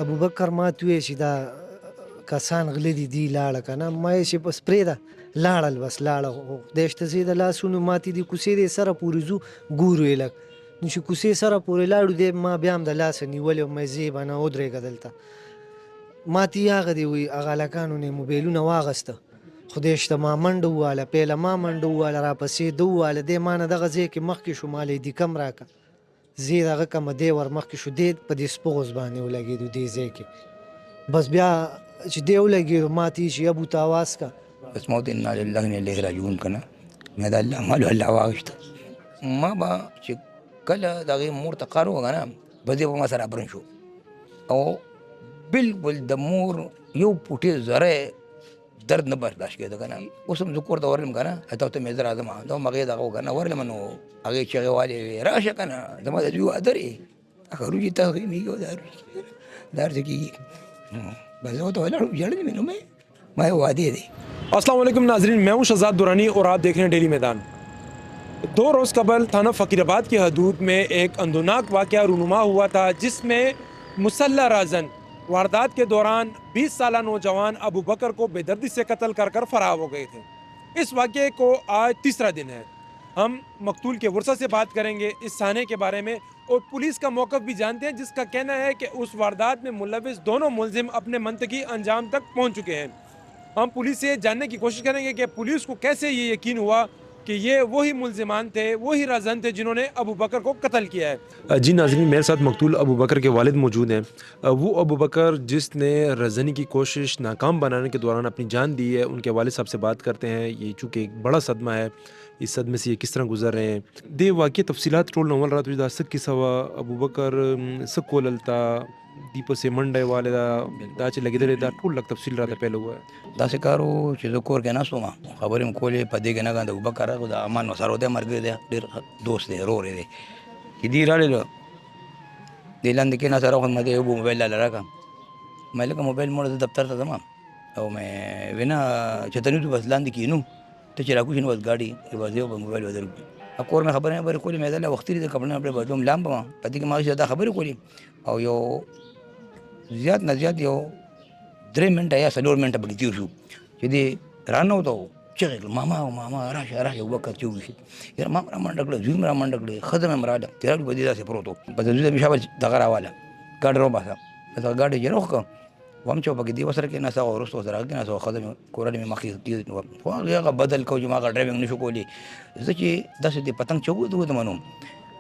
ابوبکر ماته وویل چې دا کسان غله دي لاړه که نه. ما ویل چې بس پرېږده، لاړل بس لاړه. خو خدای شته چې د لاسونو ماتې دي کوڅې دې سره پورې ځو ګورو یې لږ. نو چې کوڅې سره پورې لاړو دی ما بیا هم د لاسه نیولی وم، مې ځې به نه ودرېږه دلته. ماته یې هغه دی وایي هغه هلکانو نه یې موبایلونه واخیسته. خدای شته ما منډه وواله، پیله ما منډه وواله، راپسې ده وواله. دی ما نه دغه ځای کې مخکې شو، ما له یې دیکم راکړه. زه یې دغه کړمه، دی ور مخکې شو، دی په دې سپغز باندې ولګېدو دې ځای کې. بس بیا چې دی ولګېدو ما ته یې چې ابو ته اواز کړه. بس موت انا لله و انا الیه راجعون کنه مې د الله مال الله واغشته. ما به چې کله د هغې مور ته کار وکړه نه بس دی به ما سره برن شو او بلکل د مور یو پوټې ذره درد نه برداشت کېده که نه. اوس هم زه کور ته ورغلم که نه تا ته مې زه راځم دا هم هغې دغه وکړه نه ورغلم نو هغې چغې والې وې راشه که نه زما د دوی واده دی هغه روجې تغیمېږي او دا هر څه کېږي. بس زه ورته ولاړم ژړل مې نو ما یې واده دی. अस्सलाम वालेकुम नाजरीन, मैं हूं शहजाद दुरानी और आप देख रहे हैं डेली मैदान। 2 रोज़ कबल थाना फ़कीराबाद की हदूद में एक अंदोनाक वाक़या रूनुमा हुआ था जिसमें मुसल्लह राजन वारदात के दौरान 20 साला नौजवान अबू बकर को बेदर्दी से कत्ल कर फरार हो गए थे। इस वाक़े को आज तीसरा दिन है। हम मकतूल के वर्सा से बात करेंगे इस थाने के बारे में और पुलिस का मौक़िफ़ भी जानते हैं जिसका कहना है कि उस वारदात में मुलविस दोनों मुलजिम अपने मंतकी अंजाम तक पहुँच चुके हैं। हम पुलिस से जानने की कोशिश करेंगे कि पुलिस को कैसे ये यकीन हुआ कि ये वही मुल्जिमान थे, वही राजन थे जिन्होंने अबू बकर को कत्ल किया है। जी नाज़रीन, मेरे साथ मकतूल अबू बकर के वालिद मौजूद हैं। वो अबू बकर जिसने रजनी की कोशिश नाकाम बनाने के दौरान अपनी जान दी है, उनके वालिद साहब से बात करते हैं। ये चूँकि एक बड़ा सदमा है, इस सदमे से ये किस तरह गुजर रहे हैं दे वाक़ई तफसीलात टोल नवल रात विदा सक की सवा अबू बकर सको ललता दीप से मंडे वाले दा च लगे दे दा टोल लग तफसील रात पहले हुआ है داسې کار و چې زه کور کې ناست وم خبرې مې کولې په دې کې نه د ابوبکر خو د امان ورسره دی ملګری دی ډېر دوست دی ورور دی چې دوی راغلل دې لاندې کېناست راوخت ما دې یو موبایل راله راکړه ما لکه موبایل موړه زه دفتر ته ځم او مې وینا چې ته نو بس لاندې کېنو ته چې راکوشي نو بس ګاډي بس یو به موبایل ودرو کور مې خبرې کولې مې دا وختي د کپړې په بدوم لام په پدې کې ما دا خبرې کولې او یو زیات نه زیات یو 3 منټه یا 4 منټه پکې تېر شو چې دې رانه وته چغې کړل ماما راشه ابوبکر چې وشي یاره ما را منډه کړه زوی مې را منډه کړې ښځه مې راله تېراډي په دې داسې پروت و بس زوی ته مې شابه دغه راواله ګاډي راوباسه بس هغه ګاډي یې راوښکه وم چې پکې دې ورسره کېناسته او وروسته ورسره کېناسته او ښځه مې کورنۍ مې مخکې تېز خو هغه بدل کو چې ما هغه ډرایوینګ نشو کولی زه چې داسې د پتنګ چوکو ته منم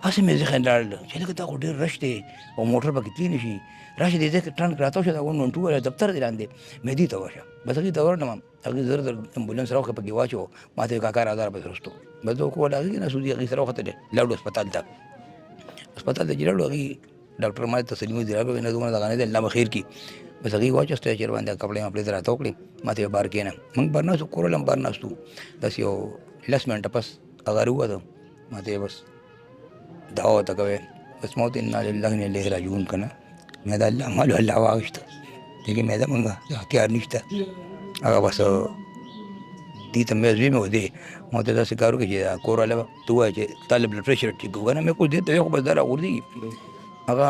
هسې مې ذهن لاړل چې لکه دا خو ډېر رش دی او موټر پکې تللی نه شي راشه دې ځای کې ټرانک راتاو شه دا 112 والا دفتر دی لاندې مې دې ته ورشه بس هغې ته ورغلم هغې زر امبولانس راوښه پکې واچو ما ته کاکا راځه بس وروستو بس زه وکوله هغې نه سودي هغې سره وختلې لاړو هسپتال ته چې لاړو هغې ډاکټر ما ته تسلیم دي راکړه نه دومره دغه نه دی الله به خیر کړي بس هغې واچوسته چې باندې کپړې مپړې ته راته وکړې ما ته بار کېنه موږ بار ناستو کور له هم بار ناستو داسې یو 10 منټه پس هغه راووته ما ته بس دعا ورته کوې بس موت انا لله و انا الیه راجعون که نه مې د الله مال الله واغشته دې کې مې د مونږ اختیار نشته هغه بس دې ته مې زوی مې و دی ما ته داسې کار وکړي چې کور والا به ته ووایه چې تا بلډ پرېشر ټیک کړو که نه مې کول دې ته وایي خو بس دا راغورځېږي هغه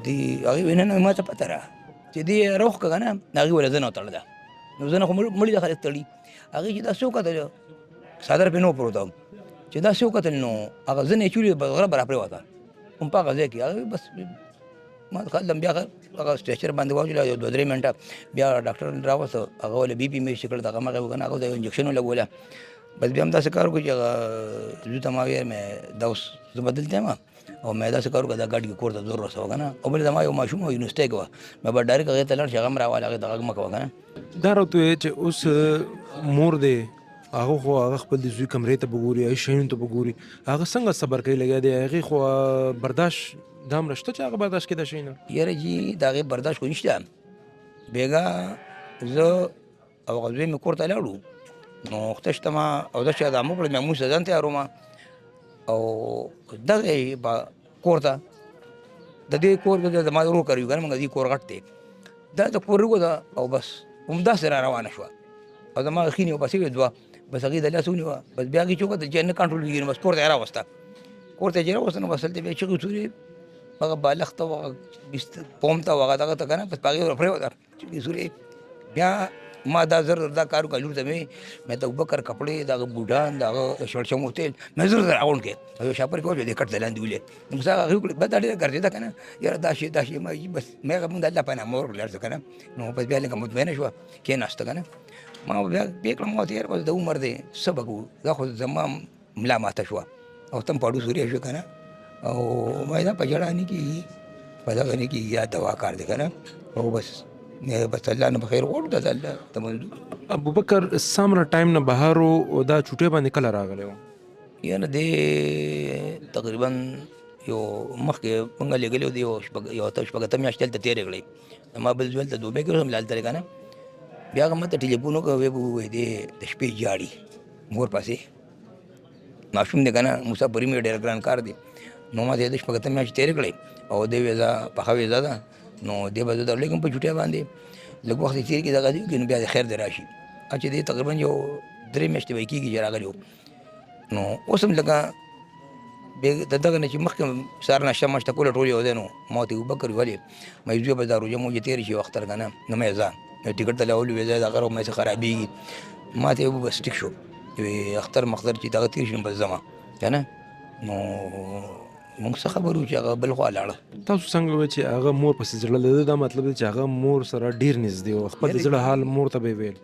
دې هغې وایي نه ما ته پته را چې دې راوښکه که نه هغې ویله زنه وتړله نو زنه خو مړي ده خلک تړي هغې چې داسې وکتل څادر پرې نه و پروت چې داسې وکتل نو هغه زنه یې چولې غره به راپرېوته هم په هغه ځای کې هغې بس ما خلم بیا هغه سټریچر باندې واچوله یو 2-3 منټه بیا ډاکټر راوسته هغه ولې بي پي مې چې کړه دغه مغه وکنه هغه د انجکشن ولګوله بس بیا هم داسې کار وکړو چې هغه زوی ته ما ویل مې دا اوس زه بدلته یم او مې داسې کار وکړه دا ګاډي کور ته زور رسوه که نه او بل زما یو ماشوم و یونیورسټۍ کې وه مې به ډایرکټ هغې ته لاړ شي هغه هم راواله هغې ته غږ مه کوه که نه دا راته وایي چې اوس مور دی هغه خو هغه خپل د زوی کمرې ته به ګوري هغې شیانو ته به ګوري هغه څنګه صبر کوي لګیا دی هغې خو برداشت دا هم شته چې هغه برداشت کېدای شي نه یاره جي د هغې برداشت خو نشته بېګا زه او هغه زوی مې کور ته لاړو نو خته شتمه او داسې ادامه وکړه مې مونځ ته ځان تیاروم او دغې به کور ته د دې کور کې زما ورور کار وي که نه مونږ دې کور غټ دی دا د کور وګو ده او بس همداسې را روانه شوه او زما خینې او بسې وې دوه بس هغې د لاس ونیوه بس بیا هغې چې وکتل چې نه کنټرول کېږي نو بس کور ته یې راوسته کور ته چې راوسته نو بس هلته بیا چغې وسولې هغه بالغ ته هغه پوم ته هغه دغه ته که نه بس په هغې ورپرېوته چې سورې بیا ما دا زر دا کار وکړه لور ته مې ته ابوبکر کپړې د هغه بوډان د هغه شړشمو تېل مې زر راغونډ کړې او یو شاپر کې وچو دې کټ ته لاندې ولې نو موسی هغې وکړې بس دا ډېره ګرځېده که نه یاره دا شی ما بس مې هغه مونږ د الله په نامه ورکړل هر څه که نه نو بس بیا لږه مطمئنه شوه کېناسته که نه ما بیا پرې کړم ما ورته یاره بس د عمر دی څه به کوو دا خو زما ملا ماته شوه او ته هم پاړو سوریا شو که نه او ما دا په ژړا نه کېږي په دغه نه کېږي دا دوا کار دی که نه او بس بس الله نه بخیر غواړو دا د الله ته منظور ابوبکر سامره ټایم نه بهر و دا چوټۍ باندې کله راغلی و یاره دې تقریبا یو مخکې مونږ لېږلي و د یو شپږ اتم میاشتې هلته تېرې کړې ما بل زوی هلته دوبۍ کې هم هلته دی که نه بیا هغه ماته ټلیفون وکړ ویې به ووایي دی د شپې جاړي مور پسې ماشوم دی که نه مسافري مې ډېر ګران کار دی نو ما ته د شپږ اتم میاشتې تېرې کړې او دې ویزه پخه ویزه ده نو دې به زه درلېږم په چوټۍ باندې لږ وخت یې تېر کړي دغه دي نو بیا د خیر دی راشي چې دې تقریبا یو 3 میاشتې به یې کېږي چې راغلی و نو اوس هم لکه د دغه نه چې مخکې سهار ناشته ماشته کوله ټول یو دی نو ما ورته وبکر ولې مې زوی به دا روژه مو چې تېرې شي اختر که نه نو مې ځه ټکټ ته لاولو ویزه دغه مې څه خرابېږي ما ته یې بس ټیک شو اختر مختر چې دغه تېر شي نو بس ځمه که نه نو مونږ څه خبرو چې هغه بل خوا لاړه تاسو څنګه وایئ چې هغه مور پسې زړه لري دا مطلب دی چې هغه مور سره ډېر نږدې و خپل د زړه حال مور ته به یې ویل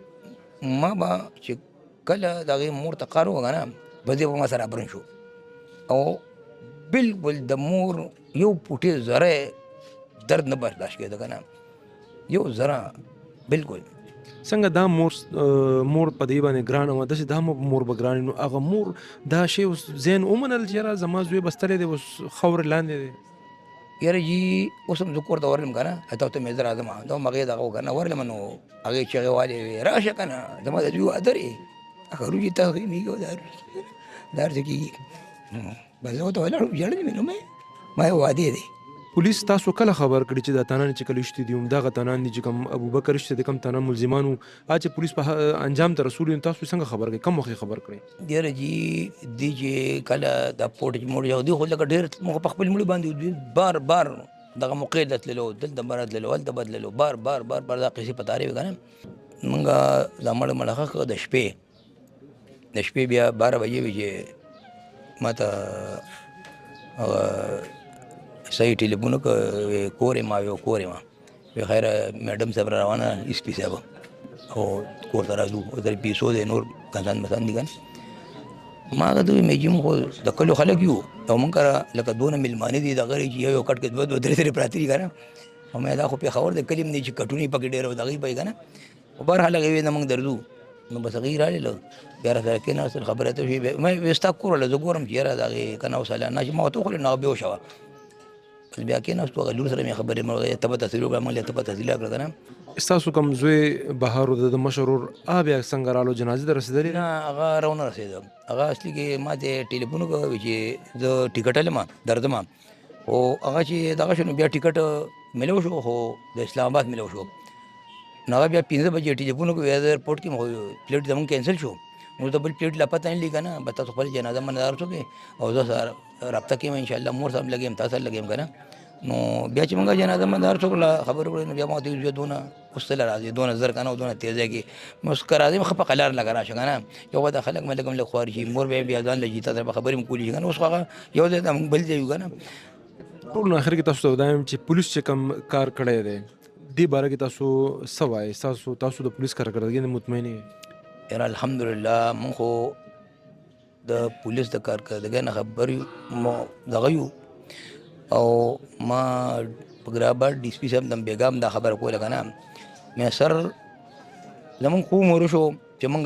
ما به چې کله د هغې مور ته کار وکړه نه بس دی به ما سره ابرن شو او بلکل د مور یو پوټې ذره درد نه برداشت کېده که نه یو ذره بلکل څنګه دا مور په دې باندې ګرانه وه داسې دا مور به ګرانې نو هغه مور دا شی اوس ذهن ومنل چې یاره زما زوی بستلی دی اوس خاورې لاندې دی یاره جي اوس هم زه کور ته ورغلم که نه تا ته مې زه راځم دا هم هغې دغه وکړه نه ورغلم نو هغې چغې والې وې راشه که نه زما د دوی واده دی هغه روژې تغیمېږي او دا هر څه کېږي بس زه ورته ولاړم ژړلې مې نو ما یې واده دی پولیس تاسو کله خبر کړي چې دا تنان چې کله شتي دي همدغه تنان دي چې کوم ابوبکر شته د کوم تنان ملزمان وو چې پولیس په انجام ته رسول تاسو څنګه خبر کړي کوم وخت خبر کړي ډېره جي دي چې کله دا پورټ موړ یو دی خو لکه ډېر موږ په خپل مړي باندې بار بار دغه موقع ته تللو دلته بره تللو هلته به تللو بار بار بار بار دا قصې په تارې وي که نه مونږ دا مړه ښه د شپې بیا 12 بجې وي چې ما ته صحیح ټلیفون وکړه کور یم وی کور یم وی خیره میډم صاحب را روانه اس پي صاحب او کور ته راځو درې پیسو دی نور کسان مسان دي که نه ما هغه ته وویل مې چې موږ خو د کلو خلک یو او موږ کره لکه دونه مېلمانه دي دغه چې یو کټ کې دوه درې پراته دي که نه او مې دا خو پېښور د کلي م دی چې کټونه یې پکې ډېر او دغه یې پکې که نه خو بهرحال هغې ویل نه موږ درځو نو بس هغې راغلل بیا راسره کېناستل خبرې ته وشوې مې ستا کور وله زه ګورم چې یاره د هغې که نه اوس نه چې ما ورته وخوړل نو هغه بېهوشه وه بیا کېناستو هغه لور سره مې خبرې مې ته به تحصیل وکړه ما ته به تحصیل کړه که نه ستاسو کوم زوی بهار و د مشر ورور بیا څنګه رالو جنازې ته رسېدلې نه هغه راونه رسېده هغه اصلي کې ما ته ټلیفون وکړ چې زه ټکټ لم درځم خو هغه چې دغه شو نو بیا ټکټ میلو شو خو د اسلام آباد میلو شو نو هغه بیا 15 بجې ټلیفون وکړ ایرپورټ کې خو پلیټ زموږ کینسل شو نو د بل پلیټ لا پته نه لګا نه به تاسو خپل جنازه منظر شو کې او زه سره رابطه کې ان شاء الله مور صاحب لګیم تاسو لګیم کنه نو بیا چې موږ جنازه منظر شو خبر وکړو نو بیا ما ته یو دونه وسل راځي 2000 کنه او دونه تیزه کې مسکر راځي مخ په قلار لګا راشه کنه یو د خلک ملګم له خواري مور به بیا ځان لګی تاسو خبرې مکولې کنه اوس هغه یو د بل دی کنه ټول اخر کې تاسو ته وایم چې پولیس چې کم کار کړی دی دې باره کې تاسو سوای تاسو د پولیس کارکړدګۍ نه مطمئن یې یاره الحمدلله مونږ خو د پولیس د کارکړدګۍ نه خبر یو دغه یو او ما په ګرابر ډي سي پي صاحب د بیګام دا خبره کوله که نه مې سر زمونږ خو عمر شو چې مونږ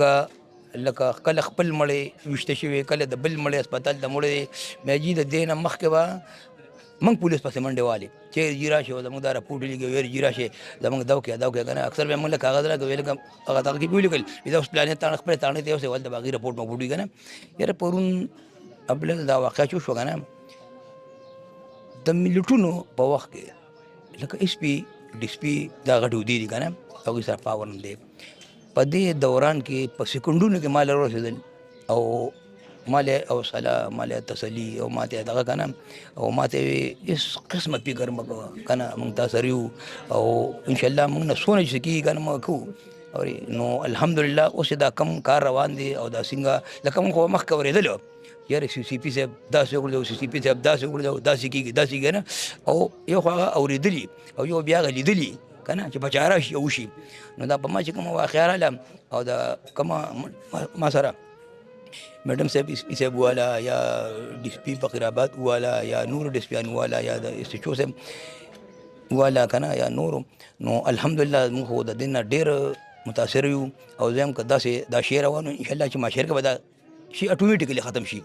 لکه کله خپل مړی ویشته شوي کله د بل مړی هسپتال ته مړی دی مې جي د دې نه مخکې به موږ پولیس پسې منډې والې چې جي راشي او زموږ دا راپورټ لیکي ویل جي راشي زموږ دا وکړه که نه اکثر به موږ له کاغذ راکړو ویل هغه دغه کې ولیکل دا اوس پلانې تاڼه خپلې تاڼې ته یوسې ول د باغي رپورټ مو وډوي که نه یاره پرون ابله دا واقعه چې وشوه که نه د ملیټونو په وخت کې لکه اس پي ډي سي پي دا غټودي دي که نه هغوی سره پاور نه دی په دې دوران کې په سکونډونو کې ما له ورسېدل او مال حوصله مال تسلي او ماته دغه کنه او ماته هیڅ قسمه فکر مه کوه کنه موږ تاسو سره یو او ان شاء الله موږ نه سونه چې کېږي کنه موږ کوو نو الحمدلله اوس دا کم کار روان دی او دا څنګه لکه موږ خو مخکې اورېدلو یاره سی پي صاحب داسې وکړو سی پي صاحب داسې وکړو داسې کېږي داسې کېږي نه او یو خو هغه اورېدلي او یو بیا هغه لیدلي کنه چې په چاره شي او وشي نو دا په ما چې کومه واقعه راغله او دا کومه ما سره میډم صاحب صاحب والا یا ډي سي پي فقیرآباد والا یا نور ډسپیان والا یا د اس ایچ او صاحب والا کنه یا نورو نو الحمدلله موږ خو د دې نه ډېر متاثر یو او زه هم که داسې دا شی روان ان شاء الله چې معاشره کې به دا شي اټومیټیکلی ختم شي.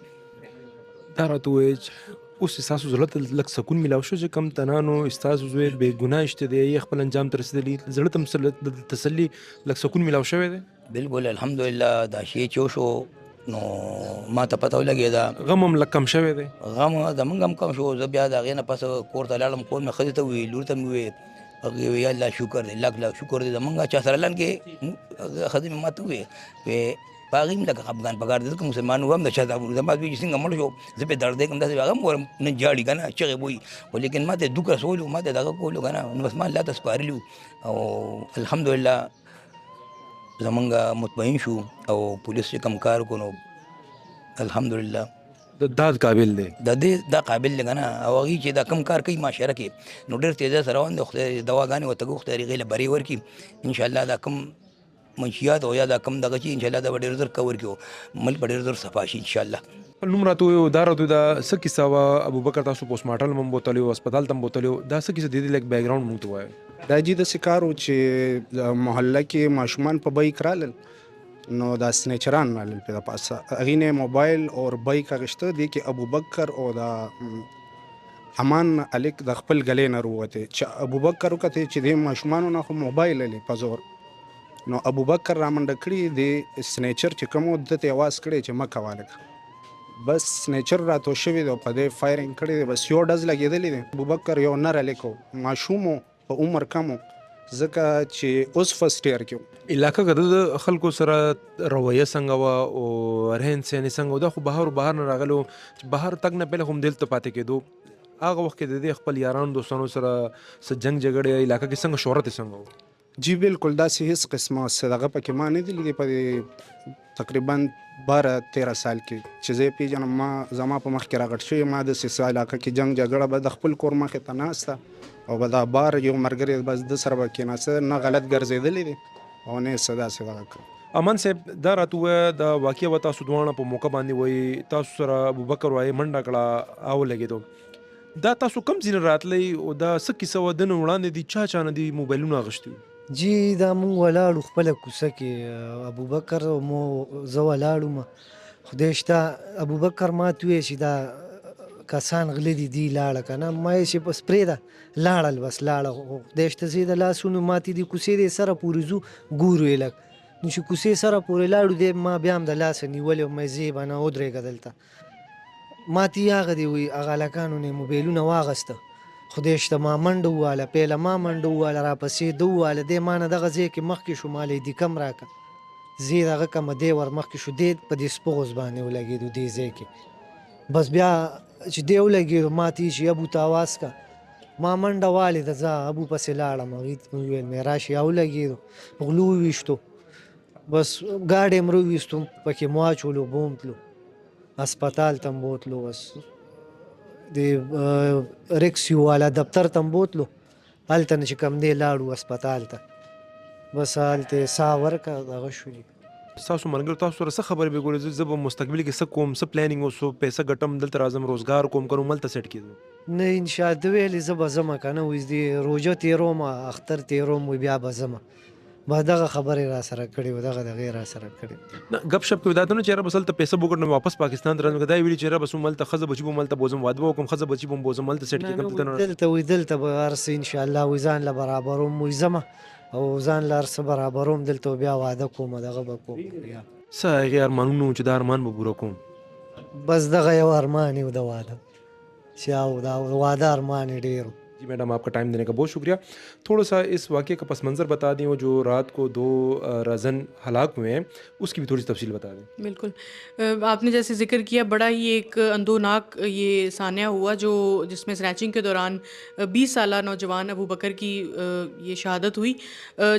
دا راته ووایه چې اوس ستاسو زړه ته لږ سکون میلاو شو چې کم تنانو ستاسو زوی بې ګناه شته دی یې خپل انجام ته رسېدلي زړه ته د تسلي لږ سکون میلاو شوی دی؟ بالکل الحمدلله دا شی چې وشو نو ما ته پته ولګېده غم هم لږ کم شوی دی؟ غم زمونږ هم کم شو. زه بیا د هغې نه پس کور ته لاړم کور مې ښځې ته وویل لور ته مې وویل هغې وویل یا الله شکر دی لک لک شکر دی زمونږ چا سره لن کې ښځې مې ما ته وویل په هغې مې لکه خفګان پکار دی ځکه مسلمان وم د چا زما دوی چې څنګه مړ شو زه پرې درد دی کوم داسې هغه هم ګورم نه جاړي که نه چغې وایي خو لیکن ما ته دوک رسولو ما ته دغه کولو که نه نو بس ما الله ته سپارلي او الحمدلله زمونږ مطمئن شو او پولیس چې کوم کار وکړو نو الحمدلله د داد قابل دی د دې دا قابل دی که نه او هغوی چې دا کم کار کوي معاشره کې نو ډېر تیزه سره روان دی خدای دواګانې ورته کوي خدای هغې له برې ورکړي انشاءالله دا کم منشیات او یا دا کم دغه چې انشاءالله دا به ډېر زر کور کړي ملک به ډېر زر صفا شي انشاءالله. نوم راته ووایه دا راته دا څه کیسه وه ابوبکر تاسو پوسټ مارټم هم بوتلی و هسپتال ته هم بوتلی و دا څه کیسه د دې لږ بیکګراونډ موږ ته ووایه. دا جي داسې کار و چې محله کې ماشومان په بایک رالل نو دا سنیچران رالل په د پاسه هغې نه موبایل او بایک اخیسته دی کې ابوبکر او دا امان الک د خپل ګلې نه وروتې چې ابوبکر وکتې چې د ماشومانو نه خو موبایل لري په زور نو ابوبکر رامنډه کړي د سنیچر چې کوم د ته आवाज کړي چې مکه والک بس سنیچر راتو شوی دی په دې فایرینګ کړي بس یو ډز لګېدلی دی ابوبکر یو نر لیکو ماشومو په عمر کمو ځکه چې اوس فرست ایئر کې علاقه که د خلکو سره رویه څنګه وه او رهن سهن څنګه و دا خو بهر نه راغلو چې بهر تګ نه پهله خو هم دلته پاتې کېدو هغه وخت کې د دې خپل یارانو دوستانو سره څه جنګ جګړې علاقه کې څنګه شهرت یې څنګه و؟ جی بالکل داسې هیڅ قسمه صدقه پکې ما نه دی لیدلی په تقریبا 12-13 سال کې چې زه یې پېژنم ما زما په مخ کې راغټ شوی ما داسې څه علاقه کې جنګ جګړه به د خپل کور مخې ته ناسته او به دا بار یو ملګری بس د سره به کېناسته نه غلط ګرځېدلی دی او نه یې څه داسې دغه کړ. امان صاحب دا راته ووایه دا واقعه به تاسو دواړه په موقع باندې وایي تاسو سره ابوبکر وایي منډه کړه او ولګېدو دا تاسو کم ځینې راتلی او دا څه کیسه وه د نه وړاندې دي چا نه دي موبایلونه اخیستي وو؟ جی دا مونږ ولاړو خپله کوڅه کې ابوبکر مو زه ولاړم خدای شته ابوبکر ما ته وویل چې دا کسان غله دي دی لاړه که نه ما یې چې بس پرېږده لاړل بس لاړه خدای شته چې د لاسونو ماتې دي کوڅې دې سره پورې ځو ګورو یې لږ نو چې کوڅې سره پورې لاړو دی ما بیا هم د لاسه نیولې وم زه به نه ودرېږه دلته ماتې هغه دی وایي هغه هلکانو نه یې موبایلونه واغسته خدای شته ما منډه وواله پیله ما منډه وواله راپسې ده وواله دی ما نه دغه ځای کې مخکې شو ما له یې دیکم راکړه زه یې دغه کړمه دی ور مخکې شو دی په دې سپغوز باندې ولګېدو دې ځای کې بس بیا چې دی ولګېدو ما ته یې چې ابو ته اواز که ما منډه والېده ځه ابو پسې لاړم هغې ته مې وویل مې راشي او ولګېدو غلو وویشتو بس ګاډی م راوویستو پکې مو واچولو بوم تلو هسپتال ته م بوتلو بس د ریکسیو والا دفتر ته م بوتلو هلته نه چې کوم دی لاړو هسپتال ته بس هلته یې ساه ورکړه دغه شولي. ستاسو ملګرو تاسو سره څه خبرې به کولې زه به مستقبل کې څه کوم څه پلانینګ اوسو پیسه ګټم دلته راځم روزګار کوم که نو هلته سیټ کېدو نه انشاءالله ده ویلې زه به ځمه که نه وایي دې روژه تېروم اختر تېروم وایي بیا به ځمه به دغه خبرې را سره کړې وو دغه دغې را سره کړې نه ګپ شپ کې دا ته نه چې یاره بس هلته پیسه به وګټم واپس پاکستان ته راځم که دا یې ویلي چې یاره بس هم هلته ښځه بچي به هم هلته بوځم واده به وکړم ښځه بچي به هم بوځم هلته سیټ کېږم دلته وایي دلته به هر څه انشاءالله وایي ځان له برابروم وایي ځمه او ځان له هر څه برابروم دلته بیا واده کوم دغه به کوم څه هغې ارمانونه وو چې دا ارمان به پوره کوم بس دغه یو ارمان یې و د واده چې او دا واده ارمان یې ډېر جی میڈم، آپ کا ٹائم دینے کا بہت شکریہ. تھوڑا سا اس واقعے کا پس منظر بتا دیں، وہ جو رات کو 2 رازن ہلاک ہوئے ہیں اس کی بھی تھوڑی سی تفصیل بتا دیں. بالکل. آپ نے جیسے ذکر کیا، بڑا ہی ایک اندوناک یہ سانحہ ہوا جس میں سنیچنگ کے دوران 20 سالہ نوجوان ابو بکر کی یہ شہادت ہوئی.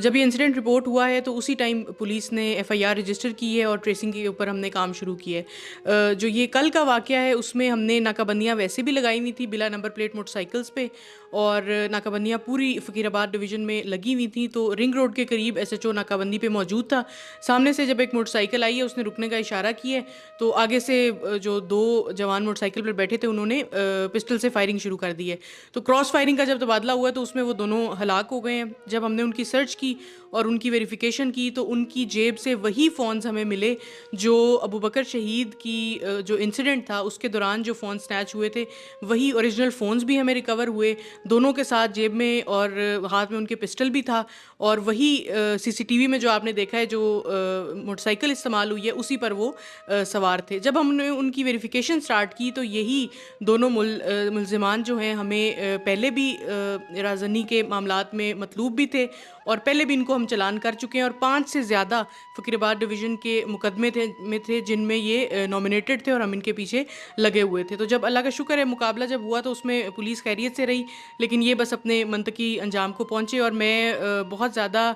جب یہ انسیڈنٹ رپورٹ ہوا ہے تو اسی ٹائم پولیس نے FIR رجسٹر کی ہے اور ٹریسنگ کے اوپر ہم نے کام شروع کیا ہے. جو یہ کل کا واقعہ ہے اس میں ہم نے ناکہ بندیاں ویسے بھی لگائی ہوئی تھی بلا نمبر پلیٹ موٹر سائیکلز پہ، اور ناکہ بندیاں پوری فقیر آباد ڈویژن میں لگی ہوئی تھیں. تو رنگ روڈ کے قریب SHO ناکہ بندی پہ موجود تھا. سامنے سے جب ایک موٹر سائیکل آئی ہے اس نے رکنے کا اشارہ کیا ہے، تو آگے سے جو 2 جوان موٹر سائیکل پر بیٹھے تھے انہوں نے پسٹل سے فائرنگ شروع کر دی ہے. تو کراس فائرنگ کا جب تبادلہ ہوا تو اس میں وہ دونوں ہلاک ہو گئے ہیں. جب ہم نے ان کی سرچ کی اور ان کی ویریفیکیشن کی تو ان کی جیب سے وہی فونز ہمیں ملے جو ابو بکر شہید کی جو انسیڈنٹ تھا اس کے دوران جو فون سنیچ ہوئے تھے، وہی اوریجنل فونز بھی ہمیں ریکور ہوئے دونوں کے ساتھ، جیب میں اور ہاتھ میں ان کے پسٹل بھی تھا. اور وہی CCTV میں جو آپ نے دیکھا ہے جو موٹر سائیکل استعمال ہوئی ہے اسی پر وہ سوار تھے. جب ہم نے ان کی ویریفیکیشن سٹارٹ کی تو یہی دونوں ملزمان جو ہیں ہمیں پہلے بھی رازنی کے معاملات میں مطلوب بھی تھے اور پہلے بھی ان کو ہم چلان کر چکے ہیں، اور 5 سے زیادہ فقیر آباد ڈویژن کے مقدمے تھے جن میں یہ نامنیٹڈ تھے اور ہم ان کے پیچھے لگے ہوئے تھے. تو جب اللہ کا شکر ہے مقابلہ جب ہوا تو اس میں پولیس خیریت سے رہی، لیکن یہ بس اپنے منطقی انجام کو پہنچے. اور میں بہت زیادہ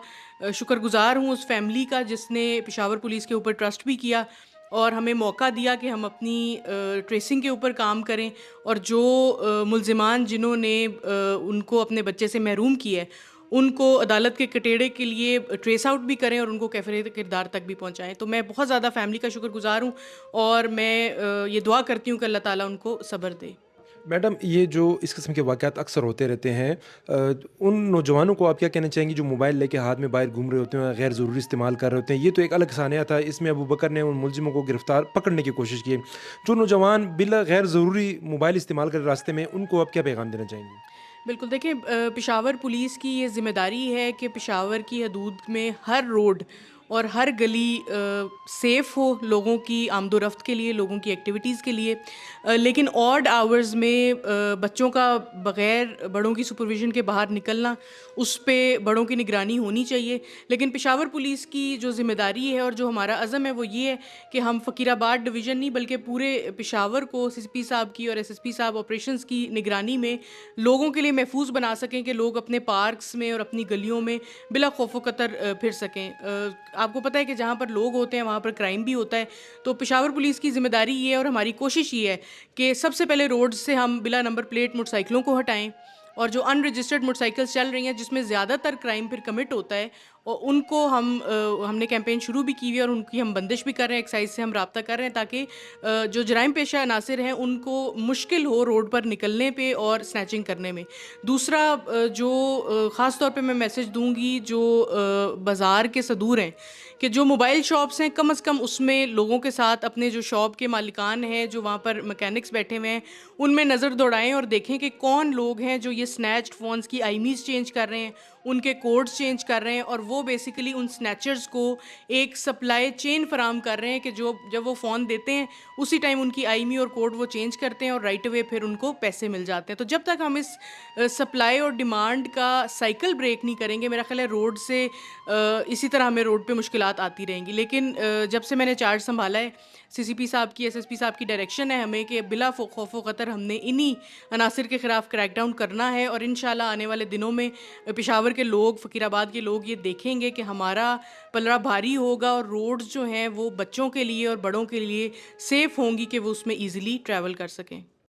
شکر گزار ہوں اس فیملی کا جس نے پشاور پولیس کے اوپر ٹرسٹ بھی کیا اور ہمیں موقع دیا کہ ہم اپنی ٹریسنگ کے اوپر کام کریں، اور جو ملزمان جنہوں نے ان کو اپنے بچے سے محروم کیا ہے ان کو عدالت کے کٹیڑے کے لیے ٹریس آؤٹ بھی کریں اور ان کو کیفر کردار تک بھی پہنچائیں. تو میں بہت زیادہ فیملی کا شکر گزار ہوں اور میں یہ دعا کرتی ہوں کہ اللہ تعالیٰ ان کو صبر دے. میڈم، یہ جو اس قسم کے واقعات اکثر ہوتے رہتے ہیں، ان نوجوانوں کو آپ کیا کہنا چاہیں گی جو موبائل لے کے ہاتھ میں باہر گھوم رہے ہوتے ہیں، غیر ضروری استعمال کر رہے ہوتے ہیں؟ یہ تو ایک الگ سانحہ تھا، اس میں ابو بکر نے ان ملزموں کو پکڑنے کی کوشش کی. جو نوجوان بلا غیر ضروری موبائل استعمال کر راستے میں، ان کو آپ کیا پیغام دینا چاہیں گی؟ بالکل. دیکھیں، پشاور پولیس کی یہ ذمہ داری ہے کہ پشاور کی حدود میں ہر روڈ اور ہر گلی سیف ہو لوگوں کی آمد و رفت کے لیے، لوگوں کی ایکٹیویٹیز کے لیے. لیکن آڈ آورز میں بچوں کا بغیر بڑوں کی سپرویژن کے باہر نکلنا، اس پہ بڑوں کی نگرانی ہونی چاہیے. لیکن پشاور پولیس کی جو ذمہ داری ہے اور جو ہمارا عزم ہے وہ یہ ہے کہ ہم فقیر آباد ڈویژن نہیں بلکہ پورے پشاور کو CP صاحب کی اور SSP صاحب آپریشنز کی نگرانی میں لوگوں کے لیے محفوظ بنا سکیں کہ لوگ اپنے پارکس میں اور اپنی گلیوں میں بلا خوف و خطر پھر سکیں. آپ کو پتہ ہے کہ جہاں پر لوگ ہوتے ہیں وہاں پر کرائم بھی ہوتا ہے. تو پشاور پولیس کی ذمہ داری یہ ہے اور ہماری کوشش یہ ہے کہ سب سے پہلے روڈ سے ہم بلا نمبر پلیٹ موٹر سائیکلوں کو ہٹائیں، اور جو ان رجسٹرڈ موٹر سائیکلز چل رہی ہیں جس میں زیادہ تر کرائم پھر کمٹ ہوتا ہے، اور ان کو ہم نے کیمپین شروع بھی کی ہوئی ہے اور ان کی ہم بندش بھی کر رہے ہیں. ایکسائز سے ہم رابطہ کر رہے ہیں تاکہ جو جرائم پیشہ عناصر ہیں ان کو مشکل ہو روڈ پر نکلنے پہ اور سنیچنگ کرنے میں. دوسرا جو خاص طور پہ میں میسج دوں گی جو بازار کے صدور ہیں کہ جو موبائل شاپس ہیں کم از کم اس میں لوگوں کے ساتھ اپنے جو شاپ کے مالکان ہیں جو وہاں پر مکینکس بیٹھے ہوئے ہیں ان میں نظر دوڑائیں اور دیکھیں کہ کون لوگ ہیں جو یہ سنیچڈ فونز کی IMEIs چینج کر رہے ہیں، ان کے کوڈز چینج کر رہے ہیں، اور وہ بیسیکلی ان سنیچرز کو ایک سپلائی چین فراہم کر رہے ہیں کہ جب وہ فون دیتے ہیں اسی ٹائم ان کی IMEI اور کوڈ وہ چینج کرتے ہیں اور رائٹ اوے پھر ان کو پیسے مل جاتے ہیں. تو جب تک ہم اس سپلائی اور ڈیمانڈ کا سائیکل بریک نہیں کریں گے، میرا خیال ہے روڈ سے اسی طرح ہمیں روڈ پہ مشکلات آتی رہیں گی. لیکن جب سے میں نے چارج سنبھالا ہے، CCP صاحب کی SSP صاحب کی ڈائریکشن ہے ہمیں کہ بلا خوف و خطر ہم نے انہی عناصر کے خلاف کریک ڈاؤن کرنا ہے، اور انشاءاللہ آنے والے دنوں میں پشاور کے لوگ، فقیر آباد کے لوگ یہ دیکھیں گے کہ ہمارا پلڑا بھاری ہوگا اور روڈز جو ہیں وہ بچوں کے لیے اور بڑوں کے لیے سیف ہوں گی کہ وہ اس میں ایزیلی ٹریول کر سکیں.